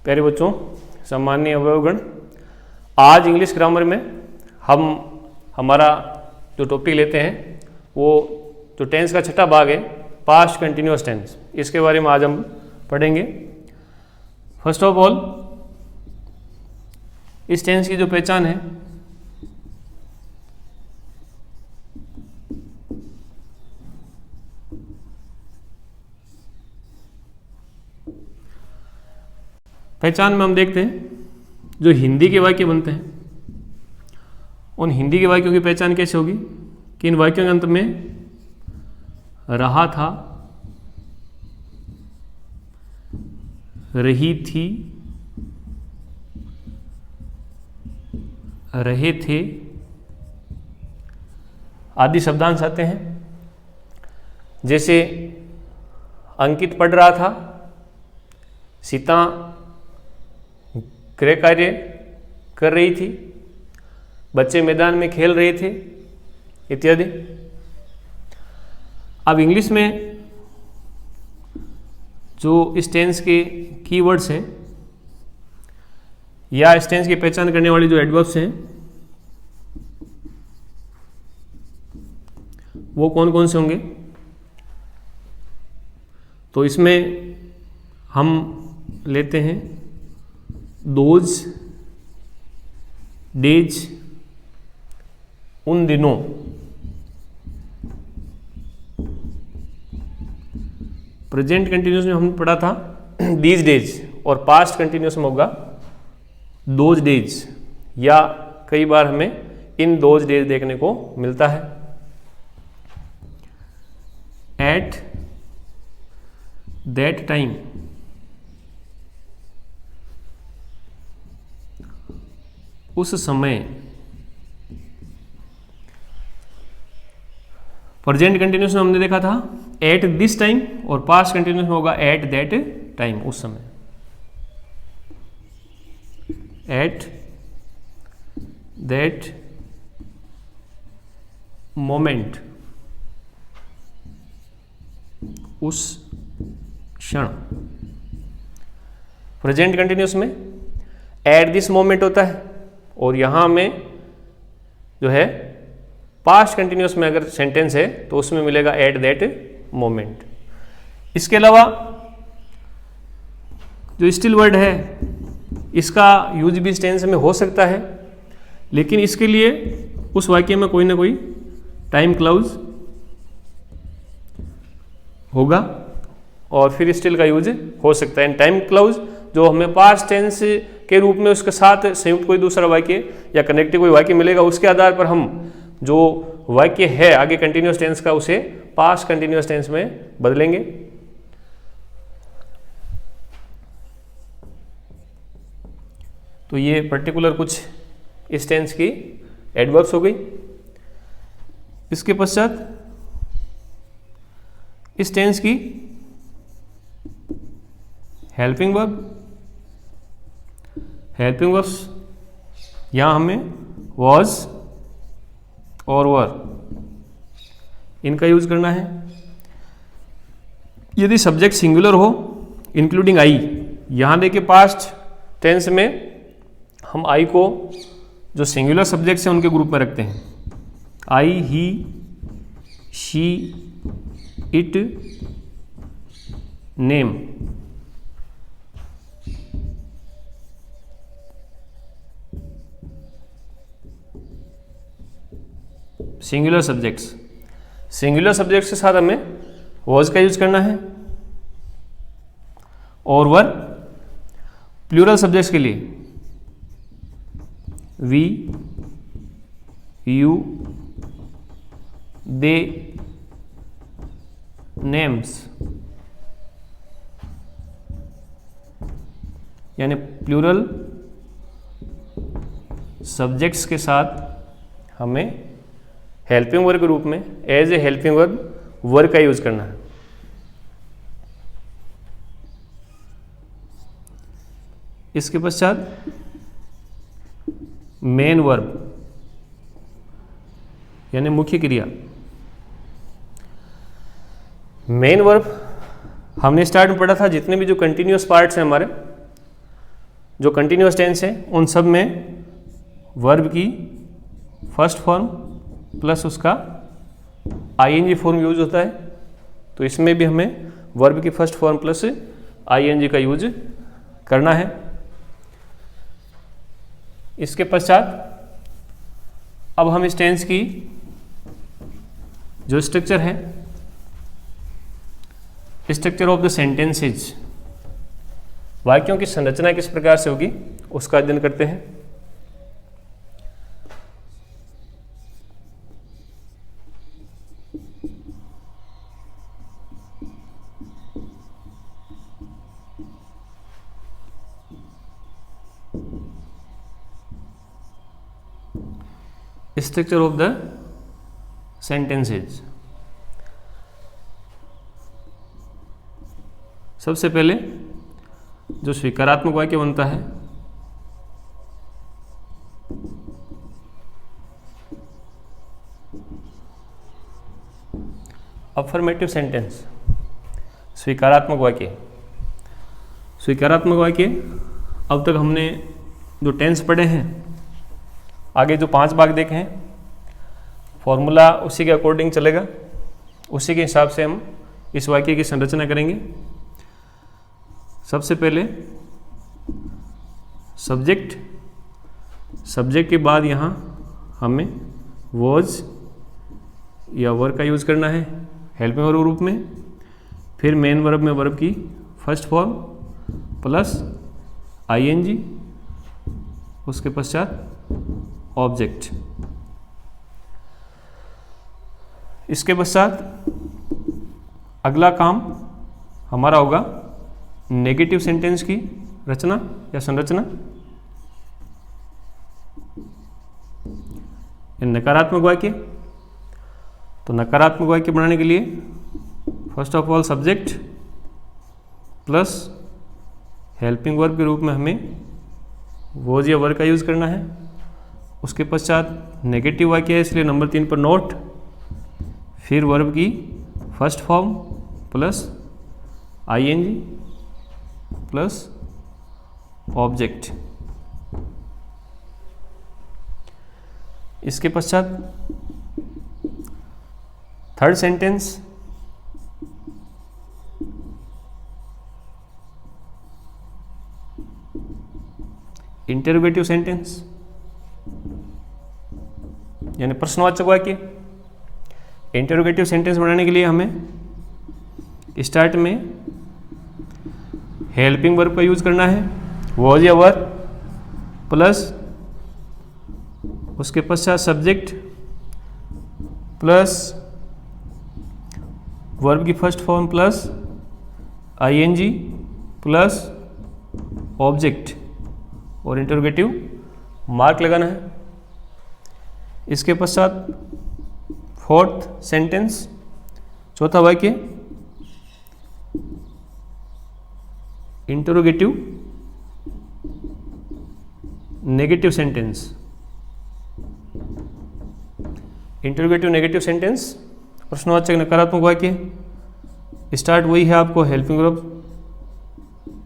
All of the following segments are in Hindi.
प्यारे बच्चों, सम्माननीय अवयवगण, आज इंग्लिश ग्रामर में हम हमारा जो टॉपिक लेते हैं वो जो टेंस का छठा भाग है, पास्ट कंटिन्यूअस टेंस, इसके बारे में आज हम पढ़ेंगे। फर्स्ट ऑफ ऑल, इस टेंस की जो पहचान है, पहचान में हम देखते हैं जो हिंदी के वाक्य बनते हैं, उन हिंदी के वाक्यों की पहचान कैसे होगी कि इन वाक्यों के अंत में रहा था, रही थी, रहे थे आदि शब्दांश आते हैं। जैसे अंकित पढ़ रहा था, सीता गृह कार्य कर रही थी, बच्चे मैदान में खेल रहे थे, इत्यादि। अब इंग्लिश में जो इस टेंस के कीवर्ड्स हैं या इस टेंस की पहचान करने वाली जो एडवर्ब्स हैं वो कौन कौन से होंगे? तो इसमें हम लेते हैं दोज, डेज, उन दिनों, प्रेजेंट कंटिन्यूस में हमने पढ़ा था दीज डेज, और पास्ट कंटिन्यूस में होगा दोज डेज, या कई बार हमें इन दोज डेज देखने को मिलता है। एट दैट टाइम, उस समय। प्रेजेंट कंटिन्यूस में हमने देखा था एट दिस टाइम, और पास्ट कंटिन्यूस में होगा एट दैट टाइम, उस समय। एट दैट मोमेंट, उस क्षण। प्रेजेंट कंटिन्यूस में एट दिस मोमेंट होता है, और यहां में जो है पास्ट कंटिन्यूस में अगर सेंटेंस है तो उसमें मिलेगा एट दैट मोमेंट। इसके अलावा जो स्टिल वर्ड है इसका यूज भी इस टेंस में हो सकता है, लेकिन इसके लिए उस वाक्य में कोई ना कोई टाइम क्लाउज होगा और फिर स्टिल का यूज हो सकता है। टाइम क्लाउज जो हमें पास्ट टेंस के रूप में उसके साथ संयुक्त कोई दूसरा वाक्य या कनेक्टिव कोई वाक्य मिलेगा, उसके आधार पर हम जो वाक्य है आगे कंटिन्यूअस टेंस का उसे पास्ट कंटिन्यूअस टेंस में बदलेंगे। तो ये पर्टिकुलर कुछ इस टेंस की एडवर्ब्स हो गई। इसके पश्चात इस टेंस की हेल्पिंग वर्ब। हेल्पिंग वर्ब्स यहां हमें वॉज और वर, इनका यूज करना है। यदि सब्जेक्ट सिंगुलर हो इंक्लूडिंग आई, यहां देखिए पास्ट टेंस में हम आई को जो सिंगुलर सब्जेक्ट्स हैं उनके ग्रुप में रखते हैं। I, he, she, it, name. Singular subjects, singular subjects के साथ हमें वॉज का यूज करना है, और वर प्लूरल सब्जेक्ट्स के लिए वी, यू, दे, नेम्स, यानी प्लूरल सब्जेक्ट्स के साथ हमें हेल्पिंग वर्ब के रूप में एज ए हेल्पिंग वर्ब का यूज करना है। इसके पश्चात मेन वर्ब यानी मुख्य क्रिया। मेन वर्ब हमने स्टार्ट में पढ़ा था, जितने भी जो कंटिन्यूअस पार्ट्स हैं हमारे जो कंटिन्यूस टेंस है उन सब में वर्ब की फर्स्ट फॉर्म प्लस उसका आईएनजी फॉर्म यूज होता है, तो इसमें भी हमें वर्ब की फर्स्ट फॉर्म प्लस आईएनजी का यूज करना है। इसके पश्चात अब हम इस टेंस की जो स्ट्रक्चर है, स्ट्रक्चर ऑफ द सेंटेंसेज, वाक्यों की संरचना किस प्रकार से होगी उसका अध्ययन करते हैं। Structure of the sentences. सबसे पहले जो स्वीकारात्मक वाक्य बनता है अफर्मेटिव सेंटेंस, स्वीकारात्मक वाक्य। स्वीकारात्मक वाक्य अब तक हमने जो टेंस पढ़े हैं, आगे जो 5 भाग देखे हैं, फॉर्मूला उसी के अकॉर्डिंग चलेगा, उसी के हिसाब से हम इस वाक्य की संरचना करेंगे। सबसे पहले सब्जेक्ट, सब्जेक्ट के बाद यहाँ हमें वॉज या वर का यूज़ करना है हेल्पिंग वर्ब रूप में, फिर मेन वर्ब में वर्ब की फर्स्ट फॉर्म प्लस आईएनजी, उसके पश्चात ऑब्जेक्ट। इसके पश्चात अगला काम हमारा होगा नेगेटिव सेंटेंस की रचना या संरचना। नकारात्मक वाक्य, तो नकारात्मक वाक्य बनाने के लिए first of all subject plus helping verb के रूप में हमें वॉज या वर का यूज़ करना है। उसके पश्चात नेगेटिव वाक्य है इसलिए नंबर 3 पर नोट, फिर वर्ब की first form plus ING plus object. इसके पश्चात थर्ड सेंटेंस इंटरोगेटिव सेंटेंस यानी प्रश्नवाचक वाक्य। इंटरोगेटिव सेंटेंस बनाने के लिए हमें स्टार्ट में हेल्पिंग वर्ब का यूज करना है, वॉज या वर, प्लस उसके पश्चात सब्जेक्ट प्लस वर्ब की first form plus ING plus object और इंटरोगेटिव मार्क लगाना है। इसके पश्चात फोर्थ सेंटेंस, चौथा वाक्य interrogative negative sentence. Interrogative negative sentence प्रश्नवाचक नकारात्मक वाक्य। स्टार्ट वही है, आपको हेल्पिंग वर्ब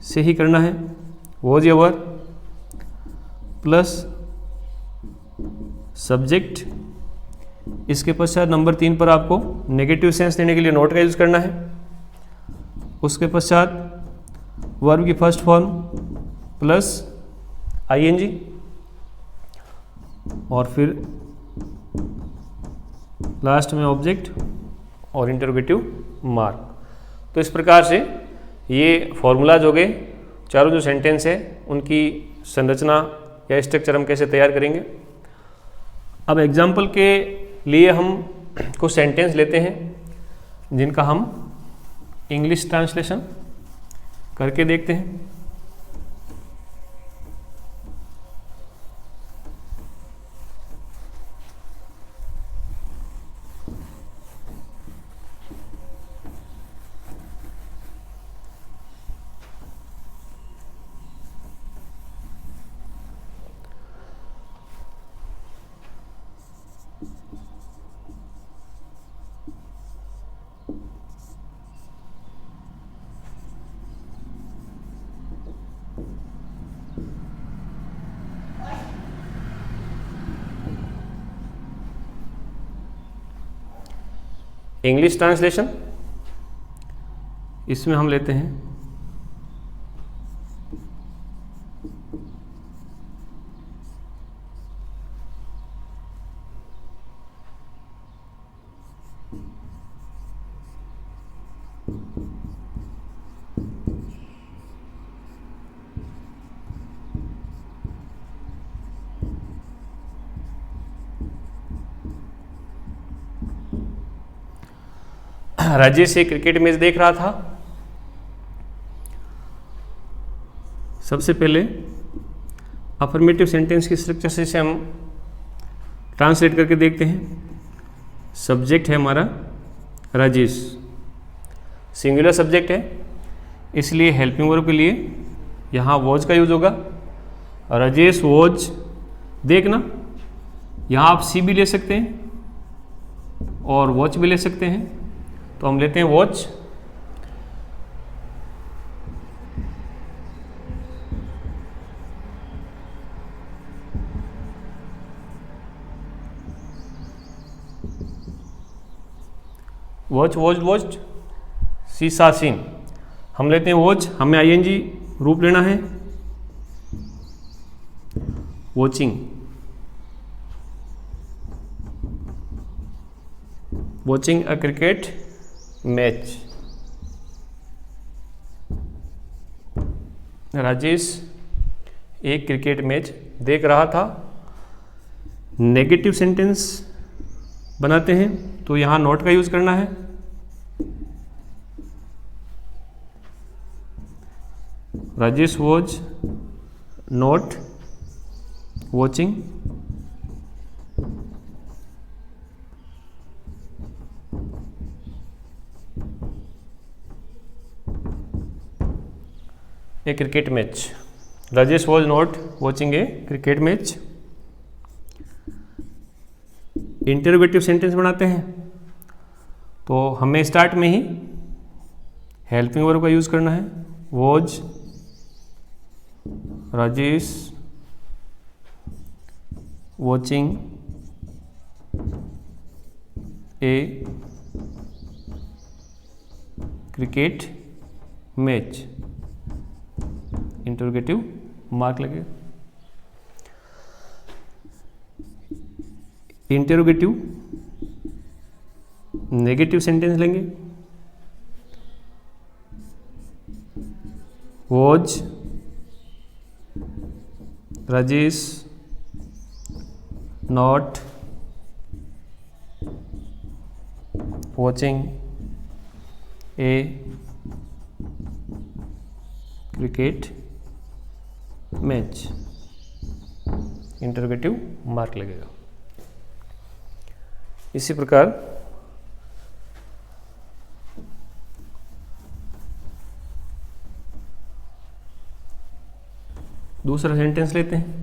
से ही करना है, वॉज या वर प्लस सब्जेक्ट। इसके पश्चात नंबर 3 पर आपको नेगेटिव सेंस देने के लिए नोट का यूज करना है। उसके पश्चात वर्ब की फर्स्ट फॉर्म प्लस आईएनजी और फिर लास्ट में ऑब्जेक्ट और इंटरोगेटिव मार्क। तो इस प्रकार से ये फॉर्मूलाज हो गए, चारों जो सेंटेंस है उनकी संरचना या स्ट्रक्चर हम कैसे तैयार करेंगे। अब एग्जाम्पल के लिए हम कुछ सेंटेंस लेते हैं जिनका हम इंग्लिश ट्रांसलेशन करके देखते हैं। इंग्लिश ट्रांसलेशन, इसमें हम लेते हैं राजेश एक क्रिकेट मैच देख रहा था। सबसे पहले अफर्मेटिव सेंटेंस की स्ट्रक्चर से हम ट्रांसलेट करके देखते हैं। सब्जेक्ट है हमारा राजेश, सिंगुलर सब्जेक्ट है, इसलिए हेल्पिंग वर्ब के लिए यहाँ वॉज का यूज होगा। राजेश वॉज, देखना, यहाँ आप सी भी ले सकते हैं और वॉच भी ले सकते हैं, तो हम लेते हैं वॉच। वॉच, वॉच, वॉच, सी सा सीन, हम लेते हैं वॉच, हमें आईएनजी रूप लेना है। वॉचिंग, वॉचिंग अ क्रिकेट मैच। राजेश एक क्रिकेट मैच देख रहा था। नेगेटिव सेंटेंस बनाते हैं तो यहाँ नॉट का यूज करना है। Rajesh was not watching A cricket match. Rajesh was not watching A cricket match. Interrogative sentence बनाते हैं तो हमें स्टार्ट में ही हेल्पिंग वर्ब का यूज करना है। Was Rajesh watching A cricket match, interrogative mark लगे। इंटरोगेटिव नेगेटिव सेंटेंस लेंगे। Was Rajesh not watching A cricket match, interrogative mark लगेगा। इसी प्रकार दूसरा सेंटेंस लेते हैं।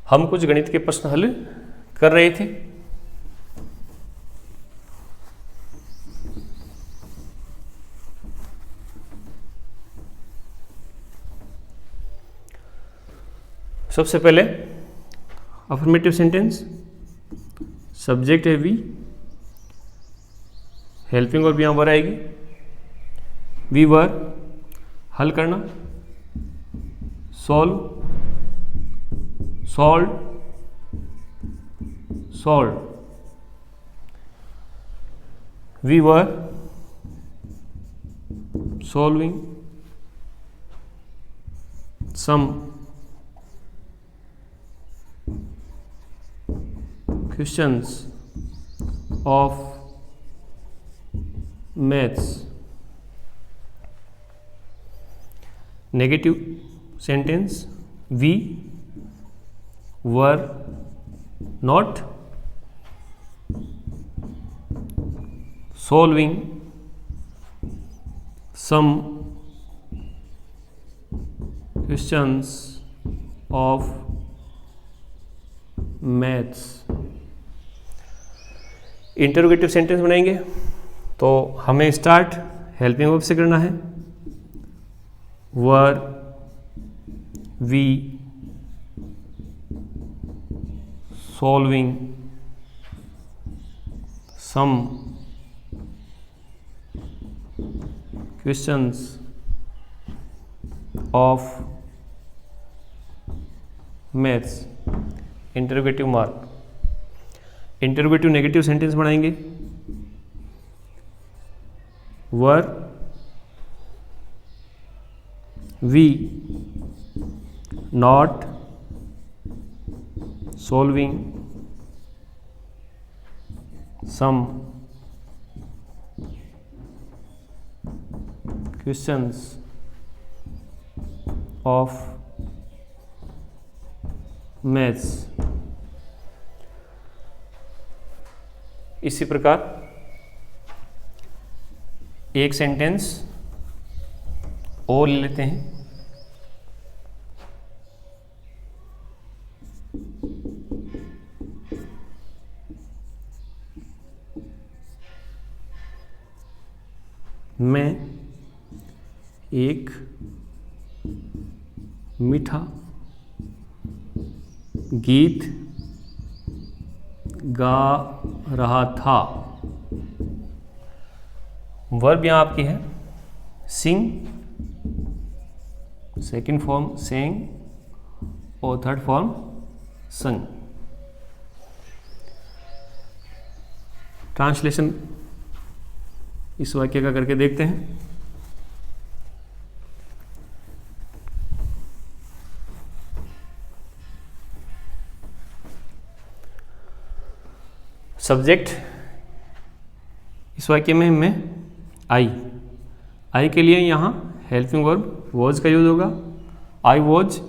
हम कुछ गणित के प्रश्न हल कर रहे थे। सबसे पहले अफर्मेटिव सेंटेंस, सब्जेक्ट है वी, हेल्पिंग और भी यहाँ वर आएगी। वी वर, हल करना, solve, solve, solve. We were solving some questions of maths. Negative sentence, we were not solving some questions of maths. Interrogative sentence बनाएंगे तो हमें स्टार्ट हेल्पिंग वर्ब से करना है। Were we solving some questions of maths. Interrogative mark. Interrogative negative sentence बनाएंगे। Were we not solving some questions of maths. इसी प्रकार एक सेंटेंस और ले लेते हैं। मैं एक मीठा गीत गा रहा था। वर्ब यहाँ आपकी है सिंग, सेकंड फॉर्म सेंग और थर्ड फॉर्म संग। ट्रांसलेशन इस वाक्य का करके देखते हैं। सब्जेक्ट इस वाक्य में मैं आई के लिए यहाँ हेल्पिंग वर्ब वॉज का यूज होगा। I was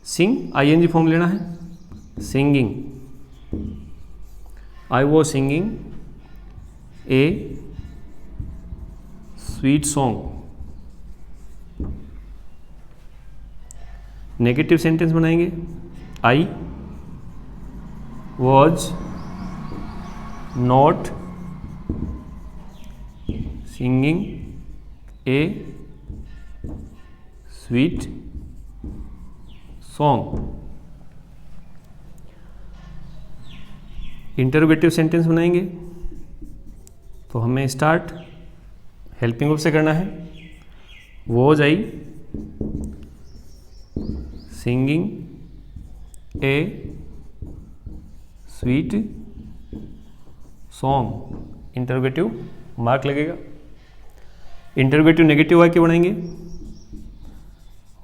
sing, ING form लेना है। Singing, I was singing a sweet song. Negative sentence बनाएंगे। I was not singing a sweet song. Interrogative sentence बनाएंगे तो हमें स्टार्ट हेल्पिंग वर्ब से करना है। Was I singing a sweet song. Interrogative mark लगेगा। इंटरोगेटिव नेगेटिव वाक्य बनाएंगे।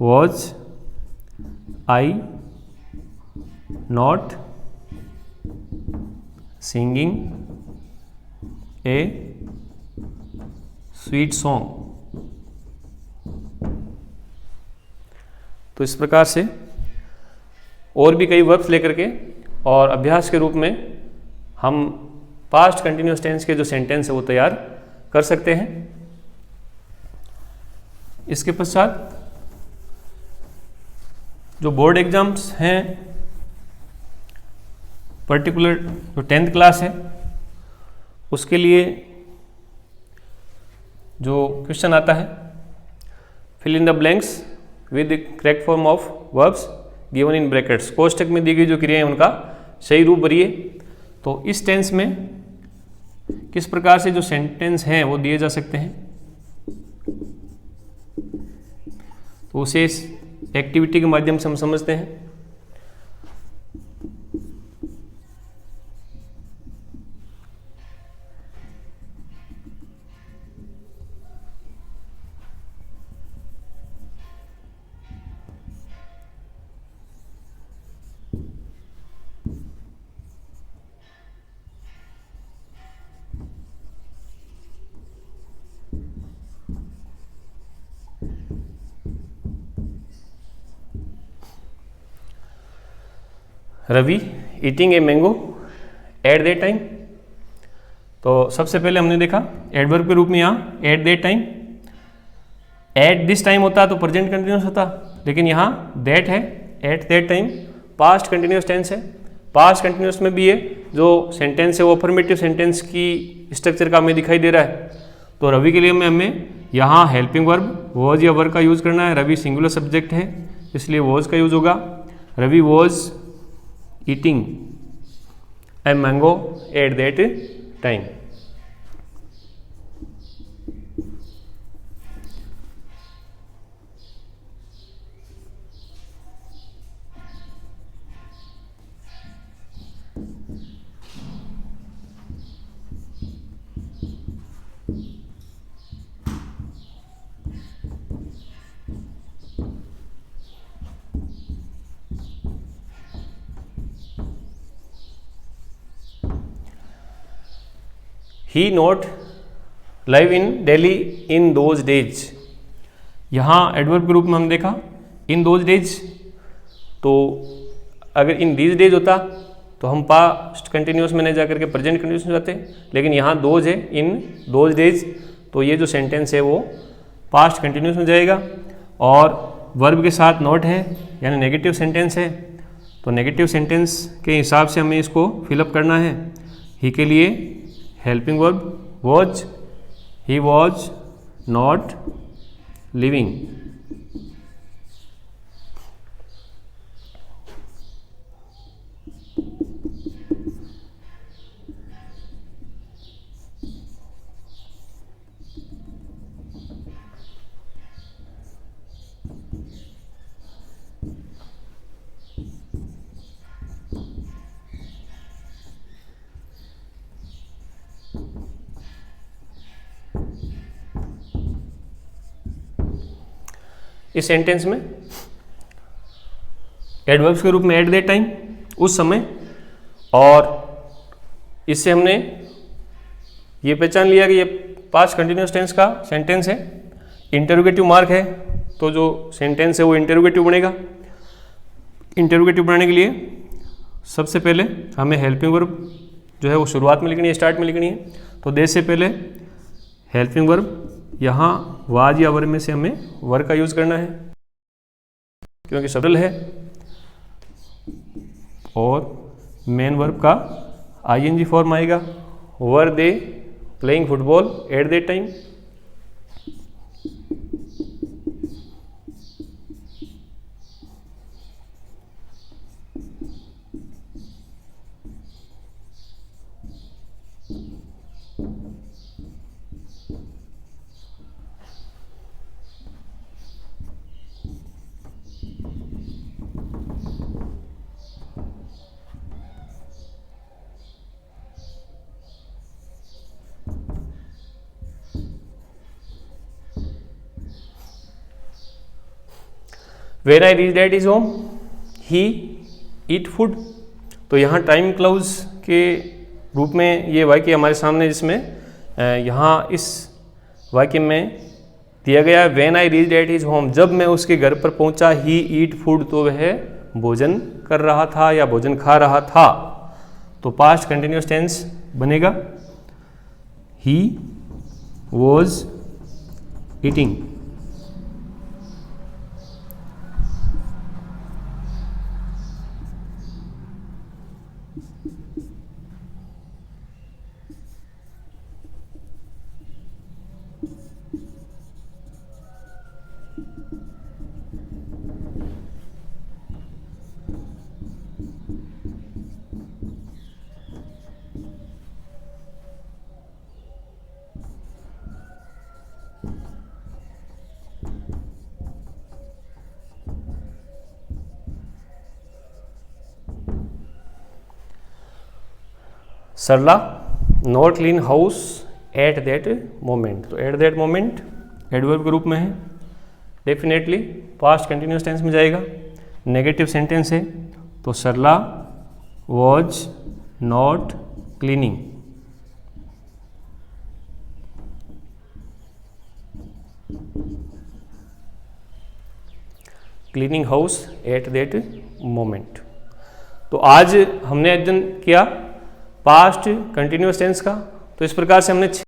Was I not singing a sweet song. तो इस प्रकार से और भी कई वर्ब्स लेकर के और अभ्यास के रूप में हम पास्ट कंटिन्यूअस टेंस के जो सेंटेंस है वो तैयार कर सकते हैं। इसके पश्चात जो बोर्ड एग्जाम्स हैं, पर्टिकुलर जो 10th क्लास है उसके लिए जो क्वेश्चन आता है, fill in the blanks with correct form of verbs given in brackets. कोष्टक में दी गई जो क्रियाएं उनका सही रूप भरिए। तो इस टेंस में किस प्रकार से जो सेंटेंस हैं वो दिए जा सकते हैं, तो उसे इस एक्टिविटी के माध्यम से हम समझते हैं। Ravi eating a mango at that time. तो सबसे पहले हमने देखा एडवर्ब के रूप में यहाँ at that time, at this time होता तो प्रेजेंट कंटिन्यूस होता, लेकिन यहाँ दैट है, at that time past continuous tense है। पास्ट कंटिन्यूस में भी है जो सेंटेंस है वो अफर्मेटिव सेंटेंस की स्ट्रक्चर का हमें दिखाई दे रहा है। तो रवि के लिए हमें यहाँ हेल्पिंग वर्ब वॉज या वर का यूज़ करना है। रवि सिंगुलर सब्जेक्ट है इसलिए वॉज का यूज़ होगा। Ravi was eating a mango at that time. He not live in Delhi in those days. यहाँ एडवर्ब के रूप में हम देखा इन दोज डेज, तो अगर इन दीज डेज होता तो हम पास्ट कंटिन्यूस में नहीं जाकर के प्रेजेंट कंटिन्यूस में जाते, लेकिन यहाँ दोज है इन दोज डेज, तो ये जो सेंटेंस है वो पास्ट कंटिन्यूस में जाएगा। और वर्ब के साथ नॉट है यानी नेगेटिव सेंटेंस है, तो नेगेटिव सेंटेंस के हिसाब से हमें इसको फिलअप करना है। ही के लिए helping verb was, he was not living. इस सेंटेंस में एडवर्ब्स के रूप में एट दैट टाइम उस समय, और इससे हमने ये पहचान लिया कि ये पास्ट कंटिन्यूस टेंस का सेंटेंस है। इंटरोगेटिव मार्क है तो जो सेंटेंस है वो इंटरोगेटिव बनेगा। इंटरोगेटिव बनाने के लिए सबसे पहले हमें हेल्पिंग वर्ब जो है वो शुरुआत में लिखनी है, स्टार्ट में लिखनी है। तो दे से पहले हेल्पिंग वर्ब, यहाँ वाज या वर में से हमें वर का यूज करना है क्योंकि सरल है, और मेन वर्ब का आईएनजी फॉर्म आएगा। Were they playing football at that time. When I reached at his home, he eat food। तो यहाँ टाइम क्लाउज के रूप में ये वाक्य हमारे सामने, जिसमें यहाँ इस वाक्य में दिया गया When I reached at his home, जब मैं उसके घर पर पहुँचा, he eat food, तो वह भोजन कर रहा था या भोजन खा रहा था। तो पास्ट कंटिन्यूस टेंस बनेगा he was eating। Sarla not clean house at that moment. तो एट दैट मोमेंट एडवर्ब के रूप में है, डेफिनेटली पास्ट कंटिन्यूस टेंस में जाएगा। नेगेटिव सेंटेंस है तो Sarla was not cleaning. Cleaning house at that moment. तो आज हमने अध्ययन किया पास्ट कंटिन्यूस टेंस का। तो तो इस प्रकार से हमने